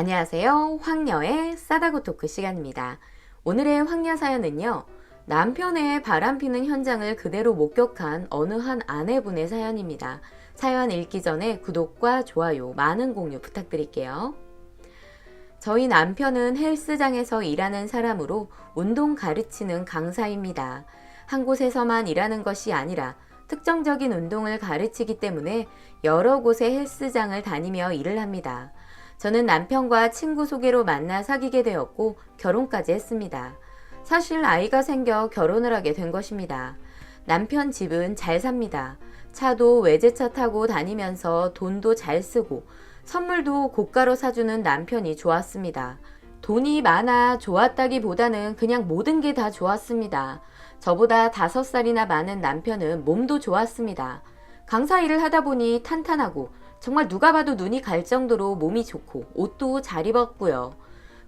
안녕하세요. 황녀의 싸다구 토크 시간입니다. 오늘의 황녀 사연은요. 남편의 바람피는 현장을 그대로 목격한 어느 한 아내분의 사연입니다. 사연 읽기 전에 구독과 좋아요, 많은 공유 부탁드릴게요. 저희 남편은 헬스장에서 일하는 사람으로 운동 가르치는 강사입니다. 한 곳에서만 일하는 것이 아니라 특정적인 운동을 가르치기 때문에 여러 곳의 헬스장을 다니며 일을 합니다. 저는 남편과 친구 소개로 만나 사귀게 되었고 결혼까지 했습니다. 사실 아이가 생겨 결혼을 하게 된 것입니다. 남편 집은 잘 삽니다. 차도 외제차 타고 다니면서 돈도 잘 쓰고 선물도 고가로 사주는 남편이 좋았습니다. 돈이 많아 좋았다기보다는 그냥 모든 게 다 좋았습니다. 저보다 5살이나 많은 남편은 몸도 좋았습니다. 강사 일을 하다 보니 탄탄하고 정말 누가 봐도 눈이 갈 정도로 몸이 좋고 옷도 잘 입었고요.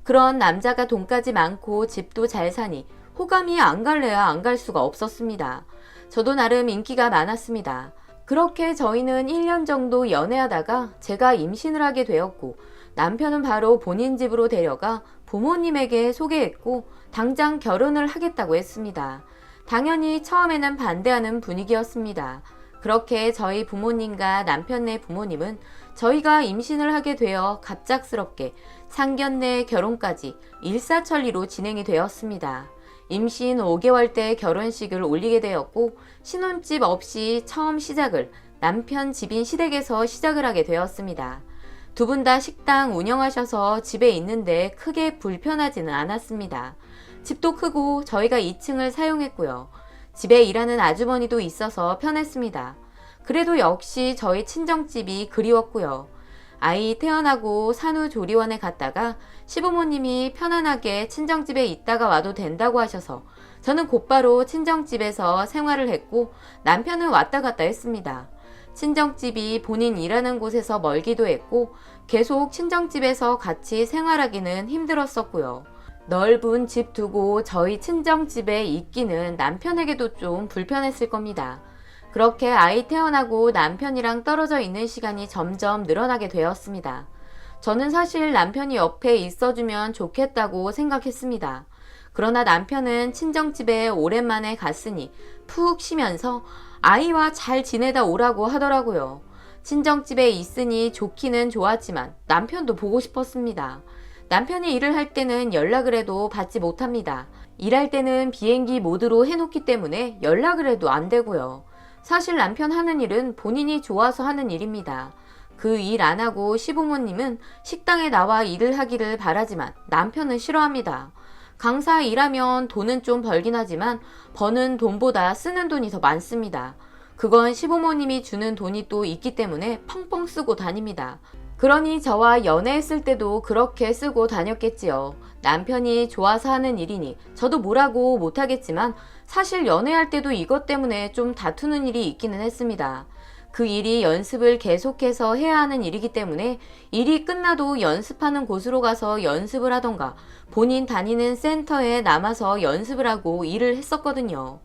그런 남자가 돈까지 많고 집도 잘 사니 호감이 안 갈래야 안 갈 수가 없었습니다. 저도 나름 인기가 많았습니다. 그렇게 저희는 1년 정도 연애하다가 제가 임신을 하게 되었고 남편은 바로 본인 집으로 데려가 부모님에게 소개했고 당장 결혼을 하겠다고 했습니다. 당연히 처음에는 반대하는 분위기였습니다. 그렇게 저희 부모님과 남편네 부모님은 저희가 임신을 하게 되어 갑작스럽게 상견례 결혼까지 일사천리로 진행이 되었습니다. 임신 5개월 때 결혼식을 올리게 되었고 신혼집 없이 처음 시작을 남편 집인 시댁에서 시작을 하게 되었습니다. 두 분 다 식당 운영하셔서 집에 있는데 크게 불편하지는 않았습니다. 집도 크고 저희가 2층을 사용했고요. 집에 일하는 아주머니도 있어서 편했습니다. 그래도 역시 저희 친정집이 그리웠고요. 아이 태어나고 산후조리원에 갔다가 시부모님이 편안하게 친정집에 있다가 와도 된다고 하셔서 저는 곧바로 친정집에서 생활을 했고 남편은 왔다 갔다 했습니다. 친정집이 본인 일하는 곳에서 멀기도 했고 계속 친정집에서 같이 생활하기는 힘들었었고요. 넓은 집 두고 저희 친정집에 있기는 남편에게도 좀 불편했을 겁니다. 그렇게 아이 태어나고 남편이랑 떨어져 있는 시간이 점점 늘어나게 되었습니다. 저는 사실 남편이 옆에 있어주면 좋겠다고 생각했습니다. 그러나 남편은 친정집에 오랜만에 갔으니 푹 쉬면서 아이와 잘 지내다 오라고 하더라고요. 친정집에 있으니 좋기는 좋았지만 남편도 보고 싶었습니다. 남편이 일을 할 때는 연락을 해도 받지 못합니다. 일할 때는 비행기 모드로 해놓기 때문에 연락을 해도 안 되고요. 사실 남편 하는 일은 본인이 좋아서 하는 일입니다. 그 일 안 하고 시부모님은 식당에 나와 일을 하기를 바라지만 남편은 싫어합니다. 강사 일하면 돈은 좀 벌긴 하지만 버는 돈보다 쓰는 돈이 더 많습니다. 그건 시부모님이 주는 돈이 또 있기 때문에 펑펑 쓰고 다닙니다. 그러니 저와 연애했을 때도 그렇게 쓰고 다녔겠지요. 남편이 좋아서 하는 일이니 저도 뭐라고 못하겠지만 사실 연애할 때도 이것 때문에 좀 다투는 일이 있기는 했습니다. 그 일이 연습을 계속해서 해야 하는 일이기 때문에 일이 끝나도 연습하는 곳으로 가서 연습을 하던가 본인 다니는 센터에 남아서 연습을 하고 일을 했었거든요.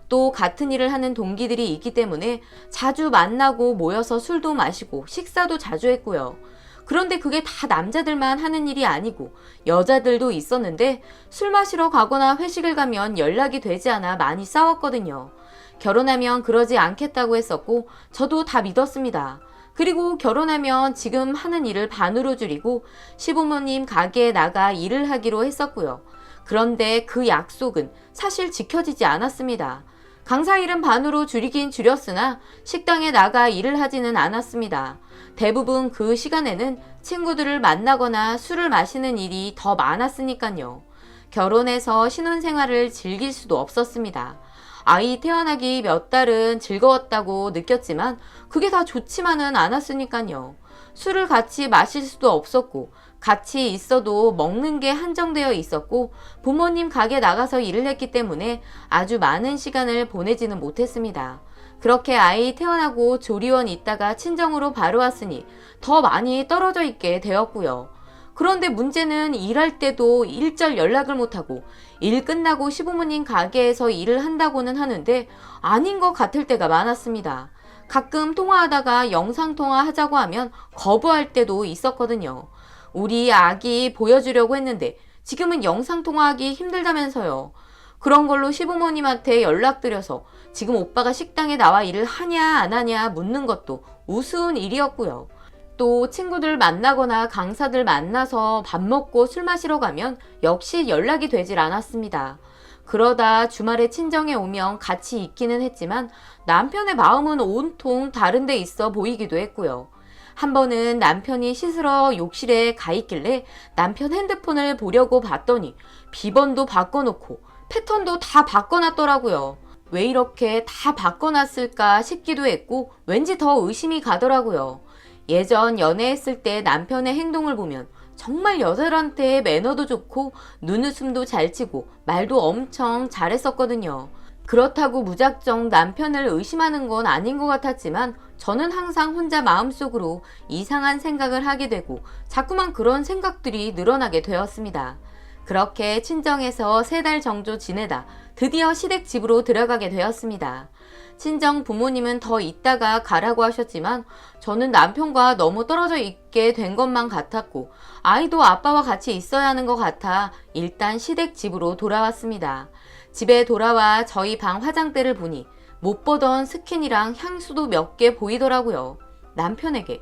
또 같은 일을 하는 동기들이 있기 때문에 자주 만나고 모여서 술도 마시고 식사도 자주 했고요. 그런데 그게 다 남자들만 하는 일이 아니고 여자들도 있었는데 술 마시러 가거나 회식을 가면 연락이 되지 않아 많이 싸웠거든요. 결혼하면 그러지 않겠다고 했었고 저도 다 믿었습니다. 그리고 결혼하면 지금 하는 일을 반으로 줄이고 시부모님 가게에 나가 일을 하기로 했었고요. 그런데 그 약속은 사실 지켜지지 않았습니다. 강사 일은 반으로 줄이긴 줄였으나 식당에 나가 일을 하지는 않았습니다. 대부분 그 시간에는 친구들을 만나거나 술을 마시는 일이 더 많았으니까요. 결혼해서 신혼생활을 즐길 수도 없었습니다. 아이 태어나기 몇 달은 즐거웠다고 느꼈지만 그게 다 좋지만은 않았으니까요. 술을 같이 마실 수도 없었고 같이 있어도 먹는 게 한정되어 있었고 부모님 가게 나가서 일을 했기 때문에 아주 많은 시간을 보내지는 못했습니다. 그렇게 아이 태어나고 조리원 있다가 친정으로 바로 왔으니 더 많이 떨어져 있게 되었고요. 그런데 문제는 일할 때도 일절 연락을 못하고 일 끝나고 시부모님 가게에서 일을 한다고는 하는데 아닌 것 같을 때가 많았습니다. 가끔 통화하다가 영상통화 하자고 하면 거부할 때도 있었거든요. 우리 아기 보여주려고 했는데 지금은 영상통화하기 힘들다면서요. 그런 걸로 시부모님한테 연락드려서 지금 오빠가 식당에 나와 일을 하냐 안 하냐 묻는 것도 우스운 일이었고요. 또 친구들 만나거나 강사들 만나서 밥 먹고 술 마시러 가면 역시 연락이 되질 않았습니다. 그러다 주말에 친정에 오면 같이 있기는 했지만 남편의 마음은 온통 다른 데 있어 보이기도 했고요. 한 번은 남편이 씻으러 욕실에 가 있길래 남편 핸드폰을 보려고 봤더니 비번도 바꿔놓고 패턴도 다 바꿔놨더라고요. 왜 이렇게 다 바꿔놨을까 싶기도 했고 왠지 더 의심이 가더라고요. 예전 연애했을 때 남편의 행동을 보면 정말 여자들한테 매너도 좋고 눈웃음도 잘 치고 말도 엄청 잘했었거든요. 그렇다고 무작정 남편을 의심하는 건 아닌 것 같았지만 저는 항상 혼자 마음속으로 이상한 생각을 하게 되고 자꾸만 그런 생각들이 늘어나게 되었습니다. 그렇게 친정에서 3달 정도 지내다 드디어 시댁 집으로 들어가게 되었습니다. 친정 부모님은 더 있다가 가라고 하셨지만 저는 남편과 너무 떨어져 있게 된 것만 같았고 아이도 아빠와 같이 있어야 하는 것 같아 일단 시댁 집으로 돌아왔습니다. 집에 돌아와 저희 방 화장대를 보니 못 보던 스킨이랑 향수도 몇 개 보이더라고요. 남편에게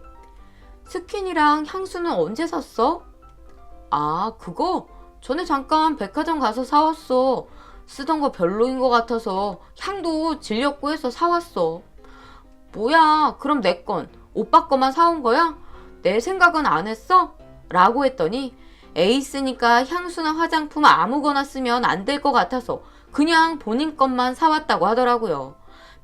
스킨이랑 향수는 언제 샀어? 아, 그거? 전에 잠깐 백화점 가서 사왔어. 쓰던 거 별로인 것 같아서 향도 질렸고 해서 사왔어. 뭐야, 그럼 내 건 오빠 거만 사온 거야? 내 생각은 안 했어? 라고 했더니 에이스니까 향수나 화장품 아무거나 쓰면 안 될 것 같아서 그냥 본인 것만 사왔다고 하더라고요.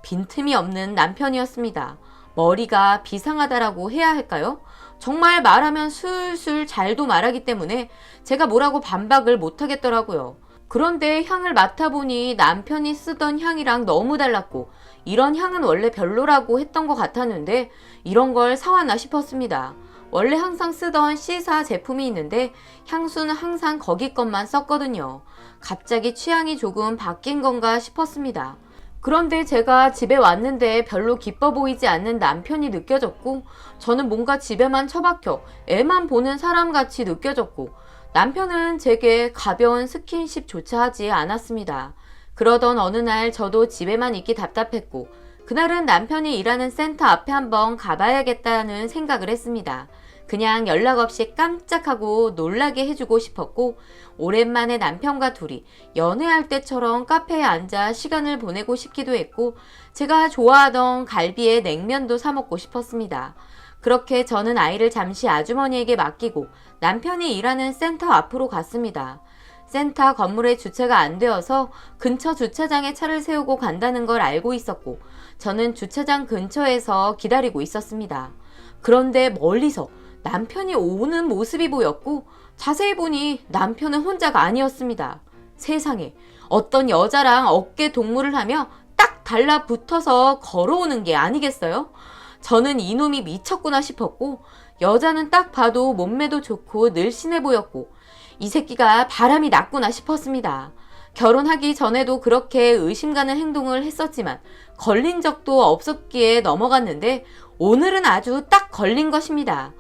빈틈이 없는 남편이었습니다. 머리가 비상하다라고 해야 할까요? 정말 말하면 술술 잘도 말하기 때문에 제가 뭐라고 반박을 못하겠더라고요. 그런데 향을 맡아보니 남편이 쓰던 향이랑 너무 달랐고 이런 향은 원래 별로라고 했던 것 같았는데 이런 걸 사왔나 싶었습니다. 원래 항상 쓰던 C사 제품이 있는데 향수는 항상 거기 것만 썼거든요. 갑자기 취향이 조금 바뀐 건가 싶었습니다. 그런데 제가 집에 왔는데 별로 기뻐 보이지 않는 남편이 느껴졌고 저는 뭔가 집에만 처박혀 애만 보는 사람같이 느껴졌고 남편은 제게 가벼운 스킨십조차 하지 않았습니다. 그러던 어느 날 저도 집에만 있기 답답했고 그날은 남편이 일하는 센터 앞에 한번 가봐야겠다는 생각을 했습니다. 그냥 연락 없이 깜짝하고 놀라게 해주고 싶었고 오랜만에 남편과 둘이 연애할 때처럼 카페에 앉아 시간을 보내고 싶기도 했고 제가 좋아하던 갈비에 냉면도 사 먹고 싶었습니다. 그렇게 저는 아이를 잠시 아주머니에게 맡기고 남편이 일하는 센터 앞으로 갔습니다. 센터 건물에 주차가 안 되어서 근처 주차장에 차를 세우고 간다는 걸 알고 있었고 저는 주차장 근처에서 기다리고 있었습니다. 그런데 멀리서 남편이 오는 모습이 보였고 자세히 보니 남편은 혼자가 아니었습니다. 세상에 어떤 여자랑 어깨 동무를 하며 딱 달라붙어서 걸어오는 게 아니겠어요? 저는 이놈이 미쳤구나 싶었고 여자는 딱 봐도 몸매도 좋고 늘씬해 보였고 이 새끼가 바람이 났구나 싶었습니다. 결혼하기 전에도 그렇게 의심가는 행동을 했었지만 걸린 적도 없었기에 넘어갔는데 오늘은 아주 딱 걸린 것입니다.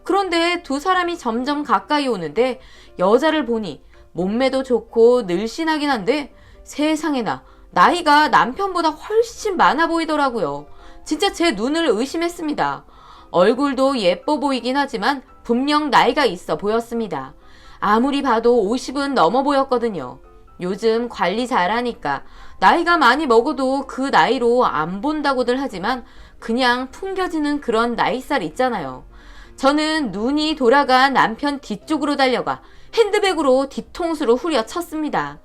그런데 두 사람이 점점 가까이 오는데 여자를 보니 몸매도 좋고 늘씬하긴 한데 세상에나 나이가 남편보다 훨씬 많아 보이더라고요. 진짜 제 눈을 의심했습니다. 얼굴도 예뻐 보이긴 하지만 분명 나이가 있어 보였습니다. 아무리 봐도 50은 넘어 보였거든요. 요즘 관리 잘하니까 나이가 많이 먹어도 그 나이로 안 본다고들 하지만 그냥 풍겨지는 그런 나이살 있잖아요. 저는 눈이 돌아간 남편 뒤쪽으로 달려가 핸드백으로 뒤통수로 후려쳤습니다.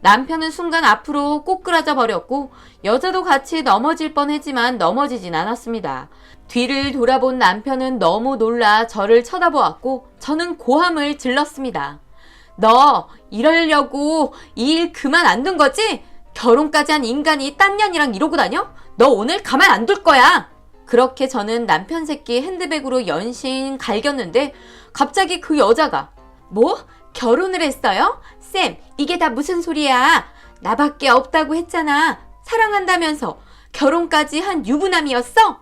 남편은 순간 앞으로 꼬꾸라져 버렸고 여자도 같이 넘어질 뻔했지만 넘어지진 않았습니다. 뒤를 돌아본 남편은 너무 놀라 저를 쳐다보았고 저는 고함을 질렀습니다. 너 이러려고 이 일 그만 안 둔 거지? 결혼까지 한 인간이 딴 년이랑 이러고 다녀? 너 오늘 가만 안 둘 거야. 그렇게 저는 남편 새끼 핸드백으로 연신 갈겼는데 갑자기 그 여자가 뭐? 결혼을 했어요? 쌤, 이게 다 무슨 소리야? 나밖에 없다고 했잖아. 사랑한다면서 결혼까지 한 유부남이었어?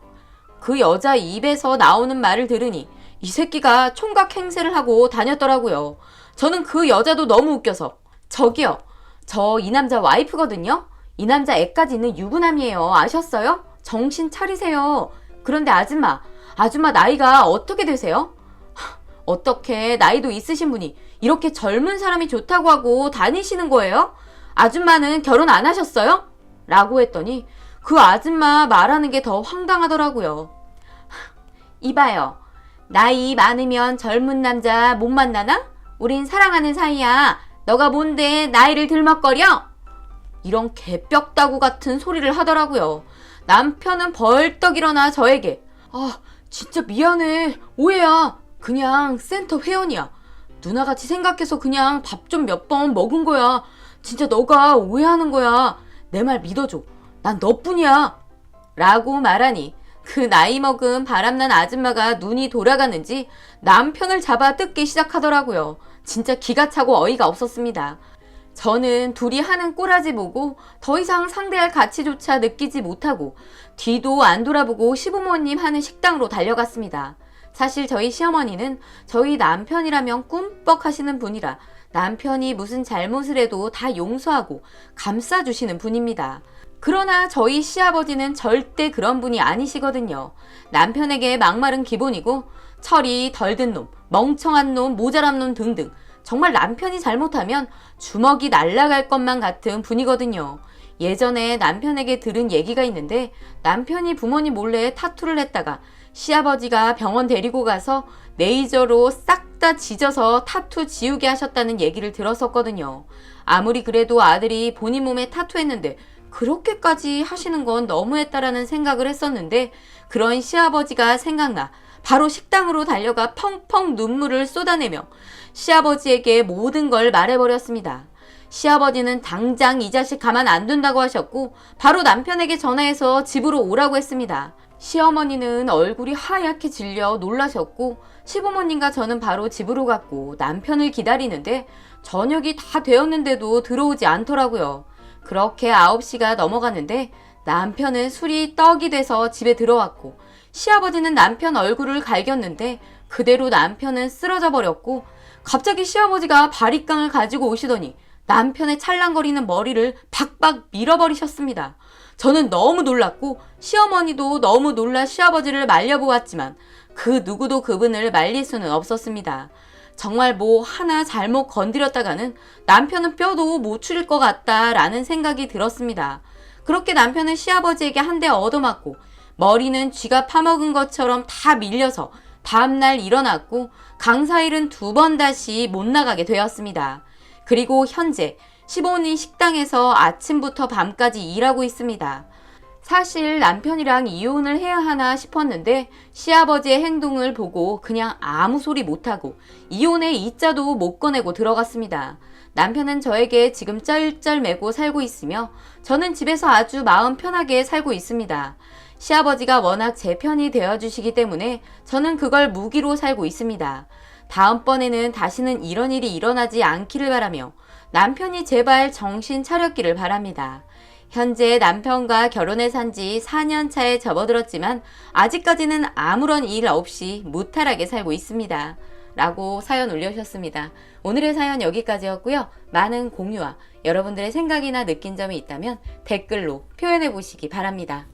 그 여자 입에서 나오는 말을 들으니 이 새끼가 총각 행세를 하고 다녔더라고요. 저는 그 여자도 너무 웃겨서 저기요. 저 이 남자 와이프거든요. 이 남자 애까지 있는 유부남이에요. 아셨어요? 정신 차리세요. 그런데 아줌마 나이가 어떻게 되세요? 어떻게 나이도 있으신 분이 이렇게 젊은 사람이 좋다고 하고 다니시는 거예요? 아줌마는 결혼 안 하셨어요? 라고 했더니 그 아줌마 말하는 게 더 황당하더라고요. 이봐요. 나이 많으면 젊은 남자 못 만나나? 우린 사랑하는 사이야. 너가 뭔데 나이를 들먹거려? 이런 개벽다구 같은 소리를 하더라고요. 남편은 벌떡 일어나 저에게 진짜 미안해. 오해야. 그냥 센터 회원이야. 누나같이 생각해서 그냥 밥 좀 몇 번 먹은 거야. 진짜 너가 오해하는 거야. 내 말 믿어줘. 난 너뿐이야. 라고 말하니 그 나이 먹은 바람난 아줌마가 눈이 돌아가는지 남편을 잡아 뜯기 시작하더라고요. 진짜 기가 차고 어이가 없었습니다. 저는 둘이 하는 꼬라지 보고 더 이상 상대할 가치조차 느끼지 못하고 뒤도 안 돌아보고 시부모님 하는 식당으로 달려갔습니다. 사실 저희 시어머니는 저희 남편이라면 꿈뻑 하시는 분이라 남편이 무슨 잘못을 해도 다 용서하고 감싸주시는 분입니다. 그러나 저희 시아버지는 절대 그런 분이 아니시거든요. 남편에게 막말은 기본이고 철이 덜 든 놈, 멍청한 놈, 모자란 놈 등등 정말 남편이 잘못하면 주먹이 날아갈 것만 같은 분이거든요. 예전에 남편에게 들은 얘기가 있는데 남편이 부모님 몰래 타투를 했다가 시아버지가 병원 데리고 가서 레이저로 싹 다 지져서 타투 지우게 하셨다는 얘기를 들었었거든요. 아무리 그래도 아들이 본인 몸에 타투했는데 그렇게까지 하시는 건 너무했다라는 생각을 했었는데 그런 시아버지가 생각나 바로 식당으로 달려가 펑펑 눈물을 쏟아내며 시아버지에게 모든 걸 말해버렸습니다. 시아버지는 당장 이 자식 가만 안 둔다고 하셨고 바로 남편에게 전화해서 집으로 오라고 했습니다. 시어머니는 얼굴이 하얗게 질려 놀라셨고 시부모님과 저는 바로 집으로 갔고 남편을 기다리는데 저녁이 다 되었는데도 들어오지 않더라고요. 그렇게 9시가 넘어갔는데 남편은 술이 떡이 돼서 집에 들어왔고 시아버지는 남편 얼굴을 갈겼는데 그대로 남편은 쓰러져 버렸고 갑자기 시아버지가 바리깡을 가지고 오시더니 남편의 찰랑거리는 머리를 박박 밀어버리셨습니다. 저는 너무 놀랐고 시어머니도 너무 놀라 시아버지를 말려보았지만 그 누구도 그분을 말릴 수는 없었습니다. 정말 뭐 하나 잘못 건드렸다가는 남편은 뼈도 못 추릴 것 같다라는 생각이 들었습니다. 그렇게 남편은 시아버지에게 한 대 얻어맞고 머리는 쥐가 파먹은 것처럼 다 밀려서 다음날 일어났고 강사일은 2번 다시 못 나가게 되었습니다. 그리고 현재 시부모님 식당에서 아침부터 밤까지 일하고 있습니다. 사실 남편이랑 이혼을 해야 하나 싶었는데 시아버지의 행동을 보고 그냥 아무 소리 못하고 이혼의 이자도 못 꺼내고 들어갔습니다. 남편은 저에게 지금 쩔쩔매고 살고 있으며 저는 집에서 아주 마음 편하게 살고 있습니다. 시아버지가 워낙 제 편이 되어주시기 때문에 저는 그걸 무기로 살고 있습니다. 다음번에는 다시는 이런 일이 일어나지 않기를 바라며 남편이 제발 정신 차렸기를 바랍니다. 현재 남편과 결혼해 산 지 4년 차에 접어들었지만 아직까지는 아무런 일 없이 무탈하게 살고 있습니다. 라고 사연 올려주셨습니다. 오늘의 사연 여기까지였고요. 많은 공유와 여러분들의 생각이나 느낀 점이 있다면 댓글로 표현해 보시기 바랍니다.